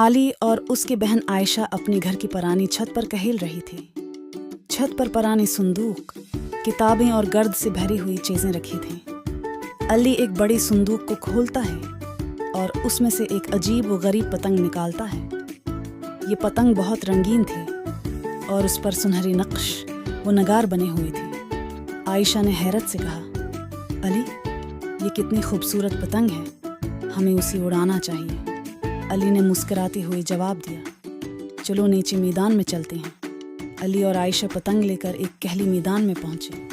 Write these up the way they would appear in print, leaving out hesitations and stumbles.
علی اور اس کی بہن عائشہ اپنے گھر کی پرانی چھت پر ٹہل رہی تھی۔ چھت پر پرانی صندوق، کتابیں اور گرد سے بھری ہوئی چیزیں رکھی تھیں۔ علی ایک بڑی صندوق کو کھولتا ہے اور اس میں سے ایک عجیب و غریب پتنگ نکالتا ہے۔ یہ پتنگ بہت رنگین تھی اور اس پر سنہری نقش و نگار بنے ہوئے تھے۔ عائشہ نے حیرت سے کہا، علی، یہ کتنی خوبصورت پتنگ ہے، ہمیں اسے اڑانا چاہیے۔ علی نے مسکراتے ہوئے جواب دیا، چلو نیچے میدان میں چلتے ہیں۔ علی اور عائشہ پتنگ لے کر ایک کہلی میدان میں پہنچے۔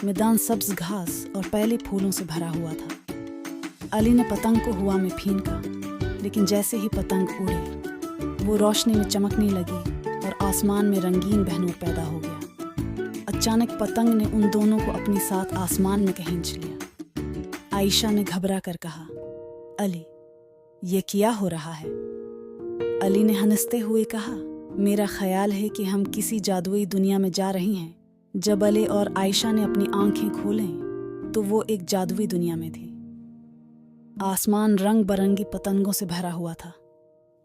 میدان سبز گھاس اور پیلے پھولوں سے بھرا ہوا تھا۔ علی نے پتنگ کو ہوا میں پھینکا، لیکن جیسے ہی پتنگ اڑی، وہ روشنی میں چمکنے لگی اور آسمان میں رنگین بہنور پیدا ہو گیا۔ اچانک پتنگ نے ان دونوں کو اپنے ساتھ آسمان میں کھینچ لیا۔ عائشہ نے گھبرا کر کہا، علی، یہ کیا ہو رہا ہے؟ علی نے ہنستے ہوئے کہا، میرا خیال ہے کہ ہم کسی جادوئی دنیا میں جا رہی ہیں۔ جب علی اور عائشہ نے اپنی آنکھیں کھولیں تو وہ ایک جادوئی دنیا میں تھی۔ آسمان رنگ برنگی پتنگوں سے بھرا ہوا تھا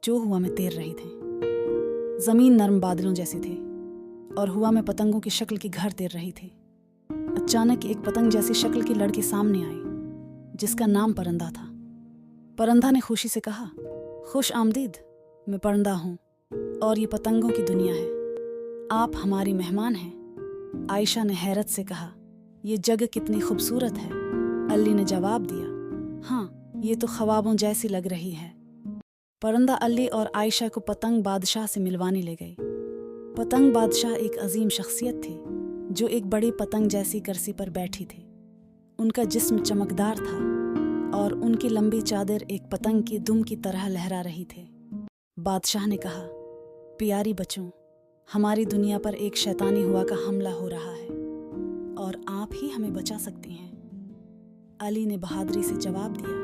جو ہوا میں تیر رہی تھیں۔ زمین نرم بادلوں جیسی تھی اور ہوا میں پتنگوں کی شکل کے گھر تیر رہی تھی۔ اچانک ایک پتنگ جیسی شکل کی لڑکی سامنے آئی جس کا نام پرندہ تھا۔ پرندہ نے خوشی سے کہا، خوش آمدید، میں پرندہ ہوں اور یہ پتنگوں کی دنیا ہے، آپ ہماری مہمان ہیں۔ عائشہ نے حیرت سے کہا، یہ جگہ کتنی خوبصورت ہے۔ علی نے جواب دیا، ہاں، یہ تو خوابوں جیسی لگ رہی ہے۔ پرندہ علی اور عائشہ کو پتنگ بادشاہ سے ملوانے لے گئی۔ پتنگ بادشاہ ایک عظیم شخصیت تھی جو ایک بڑی پتنگ جیسی کرسی پر بیٹھی تھی۔ ان کا جسم چمکدار تھا اور ان کی لمبی چادر ایک پتنگ کی دم کی طرح لہرا رہی تھی۔ بادشاہ نے کہا، پیاری بچوں، ہماری دنیا پر ایک شیطانی ہوا کا حملہ ہو رہا ہے اور آپ ہی ہمیں بچا سکتے ہیں۔ علی نے بہادری سے جواب دیا،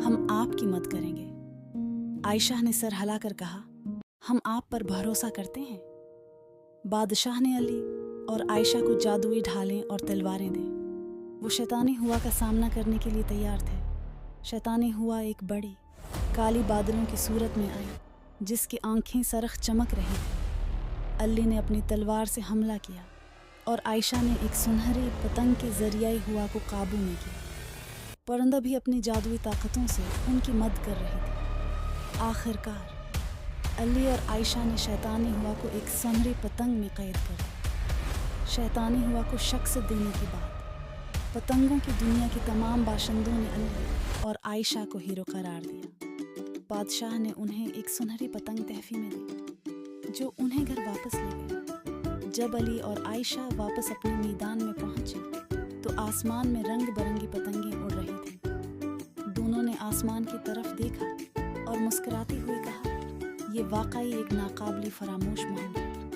ہم آپ کی مدد کریں گے۔ عائشہ نے سر ہلا کر کہا، ہم آپ پر بھروسہ کرتے ہیں۔ بادشاہ نے علی اور عائشہ کو جادوئی ڈھالیں اور تلواریں دیں۔ وہ شیطانی ہوا کا سامنا کرنے کے لیے تیار تھے۔ شیطانی ہوا ایک بڑی کالی بادلوں کی صورت میں آئی جس کی آنکھیں سرخ چمک رہی تھیں۔ علی نے اپنی تلوار سے حملہ کیا اور عائشہ نے ایک سنہری پتنگ کے ذریعے ہوا کو قابو میں کیا۔ پرندہ بھی اپنی جادوئی طاقتوں سے ان کی مدد کر رہی تھی۔ آخر کار علی اور عائشہ نے شیطانی ہوا کو ایک سنہری پتنگ میں قید کر دیا۔ شیطانی ہوا کو شکست دینے کے بعد پتنگوں کی دنیا کے تمام باشندوں نے علی اور عائشہ کو ہیرو قرار دیا۔ بادشاہ نے انہیں ایک سنہری پتنگ تحفے میں دی جو انہیں گھر واپس لے گئی۔ جب علی اور عائشہ واپس اپنے میدان میں پہنچے تو آسمان میں رنگ برنگی پتنگیں اڑ رہی تھیں۔ دونوں نے آسمان کی طرف دیکھا اور مسکراتے ہوئے کہا، یہ واقعی ایک ناقابل فراموش موقع ہے۔